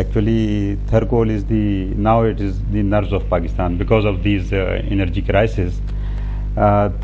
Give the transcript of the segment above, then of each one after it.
Actually, thar coal is now it is the nerves of Pakistan because of these energy crisis.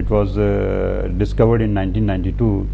It was discovered in 1992.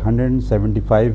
175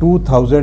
2000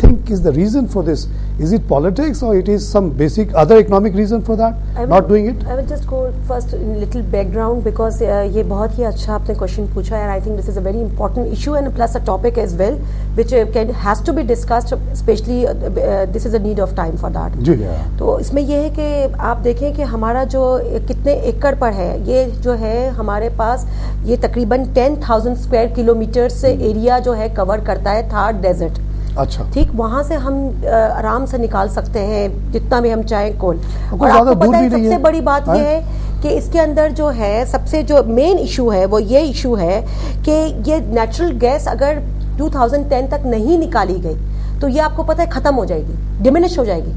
think is the reason for this? Is it politics, or it is some basic other economic reason for that, not doing it? I will just go first in little background, because یہ بہت ہی اچھا آپ نے question پوچھا ہے. I think this is a very important issue and plus a topic as well which has to be discussed, especially this is a need of time for that. تو اس میں یہ ہے کہ آپ دیکھیں کہ ہمارا جو کتنے ایکڑ پر ہے, یہ جو ہے ہمارے پاس یہ تقریباً 10,000 اسکوائر کلو میٹر سے ایریا جو ہے کور کرتا ہے تھار ڈیزرٹ. اچھا ٹھیک, وہاں سے ہم آرام سے نکال سکتے ہیں جتنا بھی ہم چاہیں کول. اور آپ کو پتہ ہے سب سے بڑی بات یہ ہے کہ اس کے اندر جو ہے سب سے جو مین ایشو ہے وہ یہ ایشو ہے کہ یہ نیچرل گیس اگر 2010 تک نہیں نکالی گئی تو یہ آپ کو پتہ ہے ختم ہو جائے گی, ڈیمینش ہو جائے گی.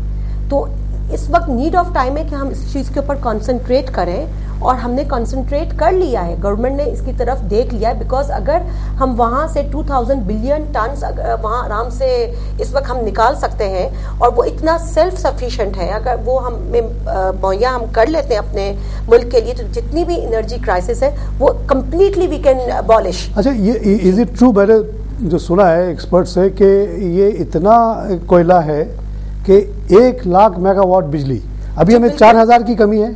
تو اس وقت نیڈ آف ٹائم ہے کہ ہم اس چیز کے اوپر کانسنٹریٹ کریں, اور ہم نے کانسنٹریٹ کر لیا ہے, گورنمنٹ نے اس کی طرف دیکھ لیا ہے. بیکاز اگر ہم وہاں سے 2000 بلین ٹنس وہاں آرام سے اس وقت ہم نکال سکتے ہیں, اور وہ اتنا سیلف سفیشینٹ ہے, اگر وہ ہمیں مہیا ہم کر لیتے ہیں اپنے ملک کے لیے, تو جتنی بھی انرجی کرائسس ہے وہ کمپلیٹلی وی کین ابالش. اچھا, یہ از اٹ ٹرو؟ میں نے جو سنا ہے ایکسپرٹ سے کہ یہ اتنا کوئلہ ہے کہ 1 لاکھ میگا واٹ بجلی, ابھی ہمیں 4000 کی کمی ہے,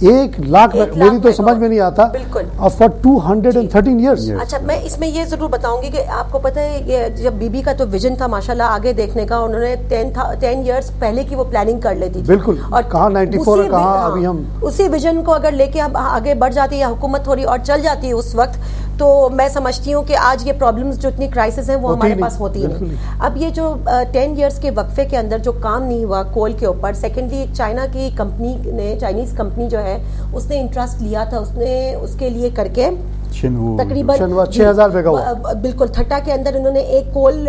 1 لاکھ میری تو سمجھ میں نہیں آتا. بالکل. اور فار 213 ایئرس. اچھا, میں اس میں یہ ضرور بتاؤں گی کہ آپ کو پتہ ہے یہ جب بی بی کا تو ویژن تھا ماشاءاللہ آگے دیکھنے کا, انہوں نے 10 ایئرس پہلے کی وہ پلاننگ کر لیتی تھی. بالکل. اور کہاں 94 ہے, کہاں ابھی ہم اسی ویژن کو اگر لے کے ہم آگے بڑھ جاتے یا حکومت تھوڑی اور چل جاتی ہے اس وقت, تو میں سمجھتی ہوں کہ آج یہ پرابلمز جو اتنی کرائسس ہیں وہ ہمارے پاس ہوتی نہیں. اب یہ جو 10 ایئرس کے وقفے کے اندر جو کام نہیں ہوا کول کے اوپر, سیکنڈلی چائنا کی کمپنی نے, چائنیز کمپنی جو ہے اس نے انٹرسٹ لیا تھا, اس نے اس کے لیے کر کے تقریباً 6000 میگا واٹ, بالکل تھٹا کے اندر انہوں نے ایک کول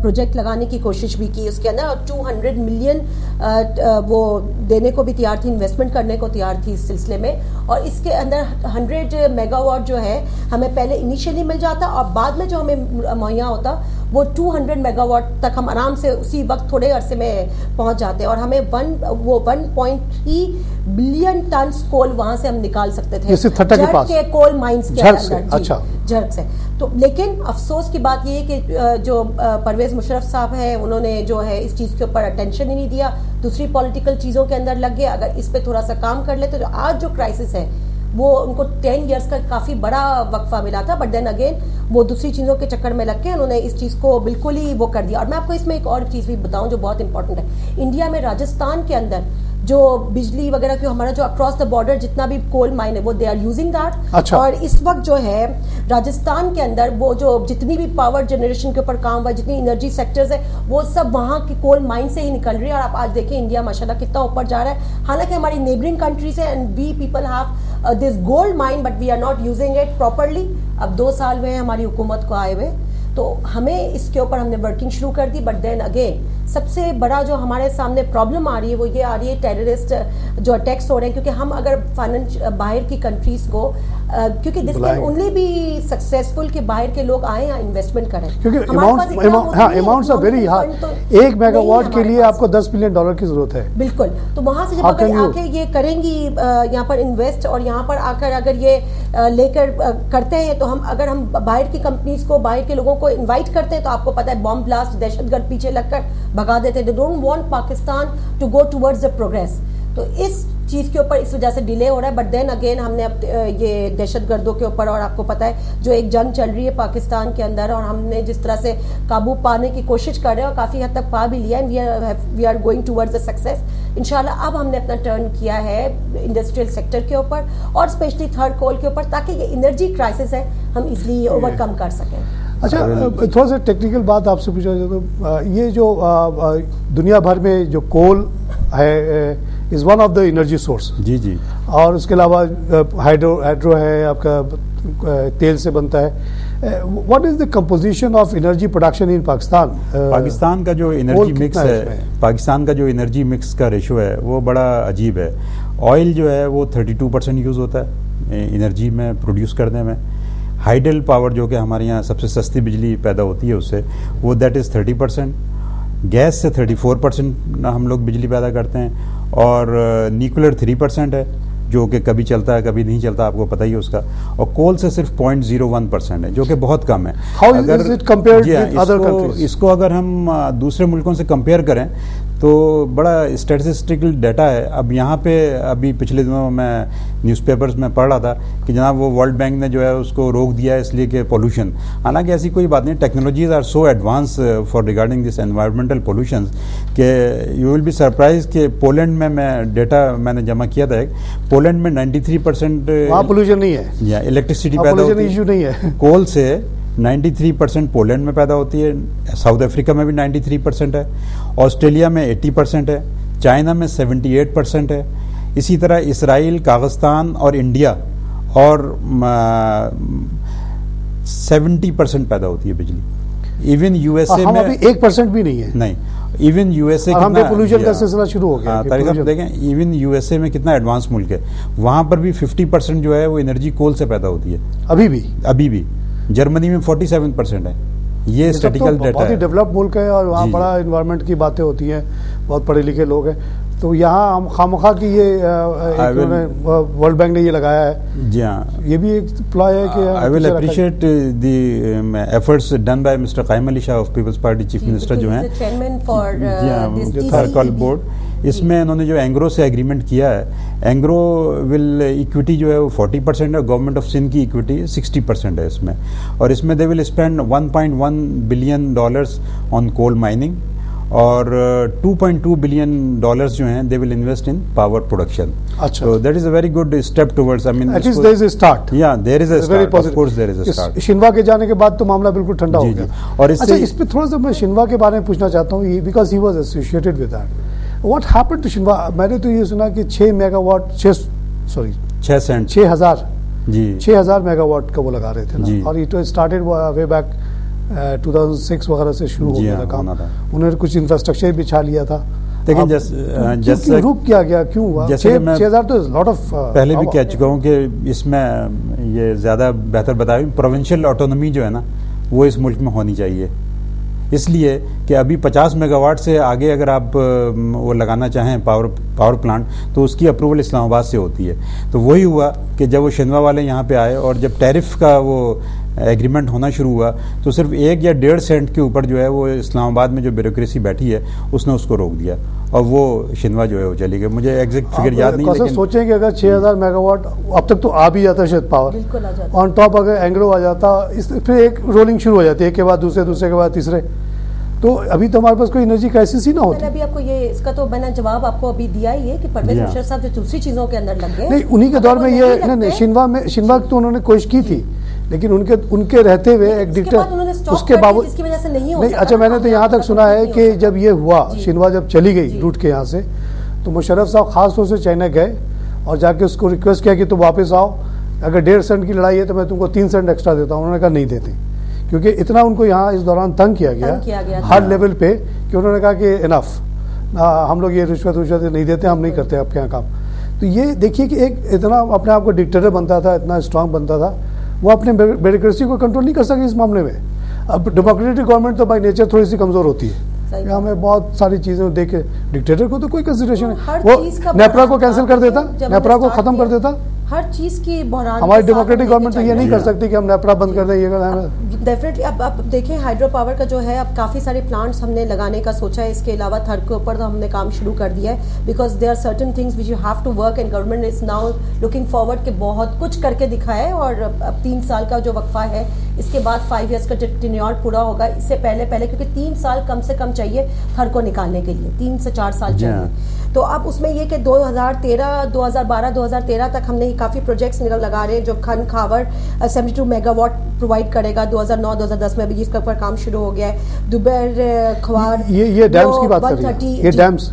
پروجیکٹ لگانے کی کوشش بھی کی اس کے اندر, اور 200 ملین وہ دینے کو بھی تیار تھی, انویسٹمنٹ کرنے کو تیار تھی اس سلسلے میں. اور اس کے اندر 100 میگا واٹ جو ہے ہمیں پہلے انیشیلی مل جاتا, اور بعد میں جو ہمیں مہیا ہوتا وہ 200 میگا واٹ تک ہم آرام سے اسی وقت تھوڑے عرصے میں پہنچ جاتے, اور ہمیں 1.3 بلین ٹنس کول وہاں سے ہم نکال سکتے تھے جھرک کے کول مائنز کے اندر. اچھا, جھرک سے. تو لیکن افسوس کی بات یہ ہے کہ جو پرویز مشرف صاحب ہیں انہوں نے جو ہے اس چیز کے اوپر اٹینشن ہی نہیں دیا, دوسری پولیٹیکل چیزوں کے اندر لگ گئے. اگر اس پہ تھوڑا سا کام کر لیتے تو آج جو کرائسس ہے وہ ان کو 10 ایئرس کا کافی بڑا وقفہ ملا تھا, بٹ دین اگین وہ دوسری چیزوں کے چکر میں لگ کے انہوں نے اس چیز کو بالکل ہی وہ کر دیا. اور میں آپ کو اس میں ایک اور چیز بھی بتاؤں جو بہت امپورٹنٹ ہے, انڈیا میں راجستھان کے اندر جو بجلی وغیرہ کی ہمارا جو اکراس دا بارڈر جتنا بھی کول مائن ہے وہ دے آر یوزنگ دیٹ. اور اس وقت جو ہے راجستھان کے اندر وہ جو جتنی بھی پاور جنریشن کے اوپر کام ہوا, جتنی انرجی سیکٹرز ہے وہ سب وہاں کی کول مائن سے ہی نکل رہی ہے. اور آپ آج دیکھیں انڈیا ماشاءاللہ کتنا اوپر جا رہا ہے, حالانکہ ہماری نیبرنگ کنٹریز ہیں and we people have this gold mine but we are not using it properly. اب 2 سال ہوئے ہیں ہماری حکومت کو آئے ہوئے, تو ہمیں اس کے اوپر ہم نے ورکنگ شروع کر دی. بٹ دین اگین سب سے بڑا جو ہمارے سامنے پرابلم آ رہی ہے وہ یہ آ رہی ہے ٹیررسٹ جو اٹیکس ہو رہے ہیں, کیونکہ ہم اگر باہر کی کنٹریز کو, کیونکہ this can only be successful کہ باہر کے لوگ آئیں یا انویسٹمنٹ کریں, کیونکہ amounts are very high. 1 megawatt کے لیے آپ کو $10 بلین کی ضرورت ہے. بالکل. تو وہاں سے جب اگر آ کے یہ کریں گی یہاں پر انویسٹ, اور یہاں پر آ کر اگر یہ لے کر کرتے ہیں, تو ہم اگر ہم باہر کی کمپنیز کو, باہر کے لوگوں کو انوائٹ کرتے ہیں, تو آپ کو پتہ ہے بام بلاسٹ, دہشت گرد پیچھے لگ کر بھگا دیتے. They don't want Pakistan to go towards the progress. تو اس چیز کے اوپر اس وجہ سے ڈیلے ہو رہا ہے. بٹ دین اگین ہم نے اب یہ دہشت گردوں کے اوپر, اور آپ کو پتہ ہے جو ایک جنگ چل رہی ہے پاکستان کے اندر, اور ہم نے جس طرح سے قابو پانے کی کوشش کر رہے ہیں اور کافی حد تک پا بھی لیا ہے, we are going towards a success انشاءاللہ. اب ہم نے اپنا ٹرن کیا ہے انڈسٹریل سیکٹر کے اوپر اور اسپیشلی تھرڈ کول کے اوپر, تاکہ یہ انرجی کرائسس ہے ہم ایزلی اوور کم کر سکیں. اچھا, تھوڑا سا ٹیکنیکل بات آپ سے پوچھا جائے تو یہ جو دنیا بھر میں جو کول ہے is one of the energy source. جی جی. اور اس کے علاوہ ہائیڈرو ہے, آپ کا تیل سے بنتا ہے. What is the composition of energy production in Pakistan? Pakistan کا جو انرجی مکس ہے, پاکستان کا جو انرجی مکس کا ریشو ہے وہ بڑا عجیب ہے. آئل جو ہے وہ 32% یوز ہوتا ہے انرجی میں پروڈیوس کرنے میں. ہائیڈل پاور جو کہ ہمارے یہاں سب سے سستی بجلی پیدا ہوتی ہے اس سے, وہ دیٹ از 30%. گیس سے 34% ہم لوگ بجلی پیدا کرتے ہیں, اور نیوکلر 3% ہے. جو کہ کبھی چلتا ہے کبھی نہیں چلتا، آپ کو پتہ ہی ہے اس کا، اور کول سے صرف 0.01% ہے جو کہ بہت کم ہے. اس کو اگر ہم دوسرے ملکوں سے کمپیئر کریں تو بڑا اسٹیٹسٹیکل ڈیٹا ہے. اب یہاں پہ ابھی پچھلے دنوں میں نیوز پیپرز میں پڑھ رہا تھا کہ جناب وہ ورلڈ بینک نے جو ہے اس کو روک دیا ہے اس لیے کہ پولوشن. حالانکہ ایسی کوئی بات نہیں، technologies are so advance for regarding this environmental pollutions کہ یو ول بی سرپرائز کہ پولینڈ میں ڈیٹا میں نے جمع کیا تھا، پولینڈ میں 93% وہاں پولوشن نہیں ہے یا الیکٹریسٹی پیدا ہوتی ایشو نہیں ہے کول سے. 93% پولینڈ میں پیدا ہوتی ہے، ساؤتھ افریقہ میں بھی 93% ہے، آسٹریلیا میں 80% ہے، چائنا میں 78% ہے، اسی طرح اسرائیل، کازخستان اور انڈیا اور 70% پیدا ہوتی ہے بجلی. ایون یو ایس اے میں 1% بھی نہیں ہے. نہیں، even U S A pollution کا سلسلہ شروع ہو گیا. طریقہ دیکھیں ایون یو ایس اے میں کتنا ایڈوانس ملک ہے، وہاں پر بھی 50% جو ہے وہ انرجی کول سے پیدا ہوتی ہے ابھی بھی. جرمنی میں 47% ہے. یہ اسٹیٹیکل ڈیٹا ہے. بہت ہی ڈیولپ ملک ہے اور وہاں بڑا انوائرمنٹ کی باتیں ہوتی ہیں، بہت پڑھے لکھے لوگ ہیں. تو یہاں ہم خامخواہ کی یہ ورلڈ بینک نے یہ لگایا ہے. جی ہاں، یہ بھی ایک پلائی ہے کہ I will appreciate the efforts done by Mr Qaim Ali Shah of Peoples Party chief minister جو ہیں تھرکال بورڈ. اس میں انہوں نے جو اینگرو سے ایگریمنٹ کیا ہے، اینگرو ول ایکویٹی جو ہے وہ 40% ہے، گورنمنٹ آف سندھ کی ایکویٹی 60% ہے اس میں. اور اس میں they will spend $1.1 billion on coal mining اور $2.2 بلین جو ہیں they will invest in power production. So that is a very good step towards. I mean, at least there is a start. Yeah, there is a start. Of course, there is a start. شنوا کے جانے کے بعد تو معاملہ بالکل ٹھنڈا ہو گیا. اور اس پہ تھوڑا سا میں شنوا کے بارے میں پوچھنا چاہتا ہوں because he was associated with that. What happened to شنوا؟ میں نے تو یہ سنا کہ 6 میگا واٹ 6,000 میگا واٹ کا وہ لگا رہے تھے نا، اور it started way back 2006 وغیرہ سے شروع ہو گیا تھا کام. انہوں نے کچھ انفراسٹرکچر بچھا لیا تھا. لیکن جیسے روک کیا گیا کیوں ہوا؟ 6,000 تو لاٹ آف. پہلے بھی کہہ چکا ہوں کہ اس میں یہ زیادہ بہتر بتایا، پروونشل آٹونومی جو ہے نا وہ اس ملک میں ہونی چاہیے. اس لیے کہ ابھی 50 میگا واٹ سے آگے اگر آپ وہ لگانا چاہیں پاور پلانٹ تو اس کی اپروول اسلام آباد سے ہوتی ہے. تو وہی ہوا کہ جب وہ شنوا والے یہاں پہ آئے اور جب ٹیرف کا وہ ایگریمنٹ ہونا شروع ہوا تو صرف 1 یا 1.5 سینٹ کے اوپر جو ہے وہ اسلام آباد میں جو بیوروکریسی بیٹھی ہے اس نے اس کو روک دیا اور وہ شنوا جو ہے وہ چلی گئی. مجھے ایگزیکٹ فگر یاد نہیں لیکن سوچیں کہ اگر 6,000 میگا واٹ اب تک تو آ بھی جاتا شاید پاور آن ٹاپ، اگر اینگرو آ جاتا پھر ایک رولنگ شروع ہو جاتی ہے، ایک کے بعد دوسرے کے بعد تیسرے. تو ابھی تو ہمارے پاس کوئی انرجی کرائسس ہی نہ ہوتی. ابھی آپ کو یہ اس کا تو میں نے جواب آپ کو ابھی دیا ہی ہے کہ پرویز مشرف صاحب جو دوسری چیزوں کے اندر لگ گئے نہیں، انہی کے دور میں یہ نہیں، شنوا تو انہوں نے کوشش کی تھی لیکن ان کے رہتے ہوئے ایک ڈکٹیٹر اس کے باوجود نہیں. اچھا، میں نے تو یہاں تک سنا ہے کہ جب یہ ہوا شنوا جب چلی گئی روٹ کے یہاں سے تو مشرف صاحب خاص طور سے چائنا گئے اور جا کے اس کو ریکویسٹ کیا کہ تم واپس آؤ، اگر 1.5 سینٹ کی لڑائی ہے تو میں تم کو 3 سینٹ ایکسٹرا دیتا ہوں. انہوں نے کہا نہیں دیتے، کیونکہ اتنا ان کو یہاں اس دوران تنگ کیا گیا ہر لیول پہ کہ انہوں نے کہا کہ انف، ہم لوگ یہ رشوت نہیں دیتے، ہم نہیں کرتے آپ کے یہاں کام. تو یہ دیکھیے کہ ایک اتنا اپنے آپ کو ڈکٹیٹر بنتا تھا، اتنا اسٹرانگ بنتا تھا، وہ اپنے بیوروکریسی کو کنٹرول نہیں کر سکے اس معاملے میں. اب ڈیموکریٹک گورنمنٹ تو بائی نیچر تھوڑی سی کمزور ہوتی ہے، ہمیں بہت ساری چیزیں دیکھ کے ڈکٹیٹر کو تو کوئی کنسیڈریشن ہے، وہ نیپرا کو کینسل کر دیتا، نیپرا کو ختم کر دیتا. ہر چیز کی بحران ہماری ڈیموکریٹک گورنمنٹ تو یہ نہیں کر سکتی کہ ہم نیپرا بند کر دیں. یہ ڈیفینیٹلی اب دیکھیں ہائیڈرو پاور کا جو ہے اب کافی سارے پلانٹس ہم نے لگانے کا سوچا ہے. اس کے علاوہ تھرڈ کے اوپر تو ہم نے کام شروع کر دیا ہے because there are certain things which you have to work and government is now looking forward کہ بہت کچھ کر کے دکھایا ہے. اور اب 3 سال کا جو وقفہ ہے اس کے بعد 5 ایئرس کا ٹینیور پورا ہوگا. اس سے پہلے کیونکہ 3 سال کم سے کم چاہیے تھر کو نکالنے کے لیے، 3 سے 4 سال چاہیے. تو اب اس میں یہ کہ 2012 2013 تک ہم نے کافی پروجیکٹس لگا رہے ہیں جو کھن کھاور 72 میگا واٹ پرووائڈ کرے گا. 2009 2010 میں بھی اس کے اوپر کام شروع ہو گیا ہے. دوبیر کھوار یہ ڈیمز کی بات کر رہی ہے، یہ ڈیمز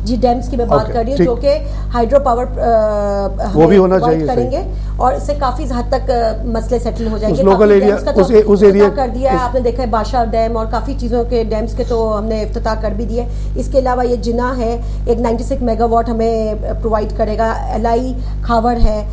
جی ڈیمز کی میں بات کر رہی ہوں جو کہ ہائیڈرو پاور وہ بھی ہونا چاہیے کریں گے اور اس سے کافی حد تک مسئلے سیٹل ہو جائیں گے. لوکل ایریا اس ایریا کر دیا ہے آپ نے دیکھا ہے بادشاہ ڈیم اور کافی چیزوں کے ڈیمز کے تو ہم نے افتتاح کر بھی دیا ہے. اس کے علاوہ یہ جنا ہے ایک 96 میگا واٹ ہمیں پرووائڈ کرے گا. الائی کھاور ہے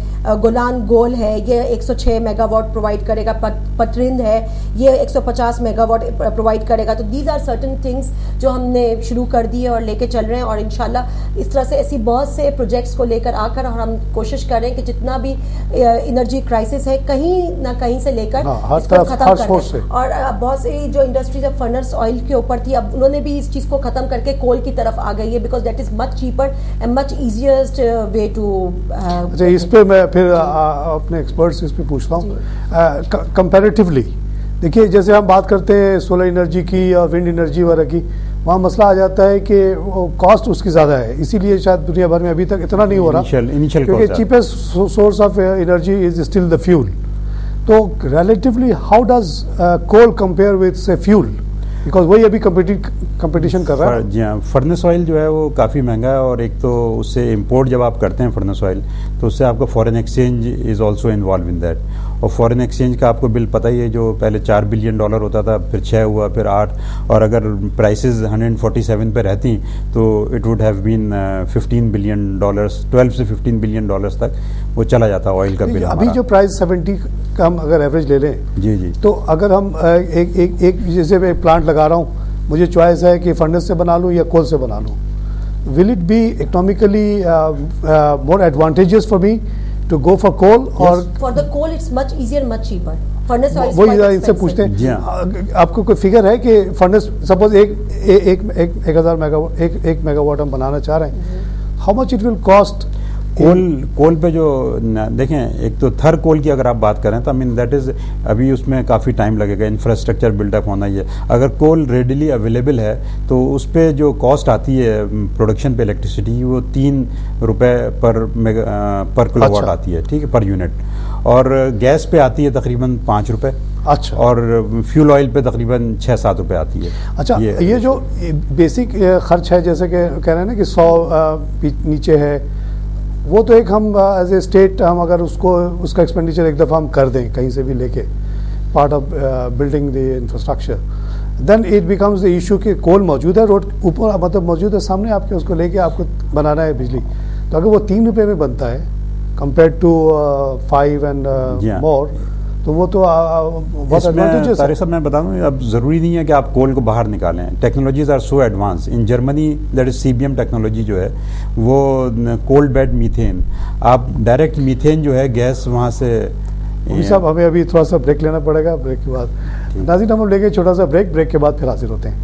گولان گول ہے یہ 106 میگا واٹ پرووائڈ کرے گا, پترند ہے یہ 150 میگا واٹ پرووائڈ کرے گا. تو دیز آر سرٹن تھنگس جو ہم نے شروع کر دی ہے اور لے کے چل رہے ہیں, اور انشاءاللہ اس طرح سے ایسی بہت سے پروجیکٹس کو لے کر آ کر اور ہم کوشش کر رہے ہیں کہ جتنا بھی انرجی کرائسس ہے کہیں نہ کہیں سے لے کر اس کو ختم کریں. اور بہت سی جو انڈسٹریز اب فرنس آئل کے اوپر تھی, اب انہوں نے بھی اس چیز کو ختم کر کے کول کی طرف آ گئی ہے, because that is much cheaper and much easiest way to. اچھا, اس پہ میں پھر اپنے ایکسپرٹ سے اس پہ پوچھتا ہوں. کمپیریٹیولی دیکھیے, جیسے ہم بات کرتے ہیں سولر انرجی کی اور ونڈ انرجی وغیرہ کی, وہاں مسئلہ آ جاتا ہے کہ کاسٹ اس کی زیادہ ہے, اسی لیے شاید دنیا بھر میں ابھی تک اتنا نہیں ہو رہا, کیونکہ cheapest source of energy is still the fuel. تو relatively how does coal compare with سے فیول, بیکاز وہی ابھی کمپٹیشن کر رہا ہے. جی ہاں, فرنس آئل جو ہے وہ کافی مہنگا ہے, اور ایک تو اس سے امپورٹ جب آپ کرتے ہیں فرنس آئل تو اس سے آپ کا foreign exchange is also involve in that. اور فورن ایکسچینج کا آپ کو بل پتہ ہی ہے, جو پہلے $4 بلین ہوتا تھا, پھر 6 ہوا, پھر 8, اور اگر پرائسز 147 پہ رہتی تو it would have been $15 billion, 12 سے $15 بلین تک وہ چلا جاتا آئل کا بل. ابھی جو پرائس 70 کا ہم اگر ایوریج لے لیں, جی جی, تو اگر ہم ایک جیسے میں پلانٹ لگا رہا ہوں, مجھے چوائس ہے کہ فرنس سے بنا لوں یا کول سے بنا لوں, will it be economically more advantages for me to go for coal, اور for the coal it's much easier much cheaper. Furnace وہی ان سے پوچھتے ہیں, آپ کو کوئی فگر ہے کہ فرنس سپوز 1 میگا واٹ ہم بنانا چاہ رہے ہیں, how much it will cost? Coal پہ جو دیکھیں, ایک تو تھر کول کی اگر آپ بات کریں تو دیٹ از ابھی اس میں کافی ٹائم لگے گا, انفراسٹرکچر بلڈ اپ ہونا ہی ہے. اگر کول ریڈیلی اویلیبل ہے تو اس پہ جو کاسٹ آتی ہے پروڈکشن پہ الیکٹریسٹی, وہ $3 پر کلو واٹ آتی ہے, ٹھیک ہے, پر یونٹ. اور گیس پہ آتی ہے تقریباً $5. اچھا, اور فیول آئل پہ تقریباً $6-7 آتی ہے. اچھا, یہ جو بیسک خرچ ہے, جیسے کہ کہہ رہے ہیں نا کہ 100 نیچے ہے, وہ تو ایک ہم ایز اے اسٹیٹ ہم اگر اس کا ایکسپینڈیچر ایک دفعہ ہم کر دیں کہیں سے بھی لے کے, part of building the infrastructure, then it becomes the issue کہ کول موجود ہے روڈ اوپر, مطلب موجود ہے سامنے آپ کے, اس کو لے کے آپ کو بنانا ہے بجلی. تو اگر وہ $3 میں بنتا ہے کمپیئر ٹو 5 اینڈ مور, تو وہ تو بہت ایڈوانٹیجز. طارق صاحب میں بتا دوں, اب ضروری نہیں ہے کہ آپ کول کو باہر نکالیں. Technologies are so advance. In Germany that is CBM technology جو ہے وہ کولڈ بیڈ میتھین, آپ ڈائریکٹ میتھین جو ہے گیس وہاں سے. صاحب ہمیں ابھی تھوڑا سا بریک لینا پڑے گا, بریک کے بعد ناظرین ہم لے کے چھوٹا سا بریک کے بعد پھر حاضر ہوتے ہیں.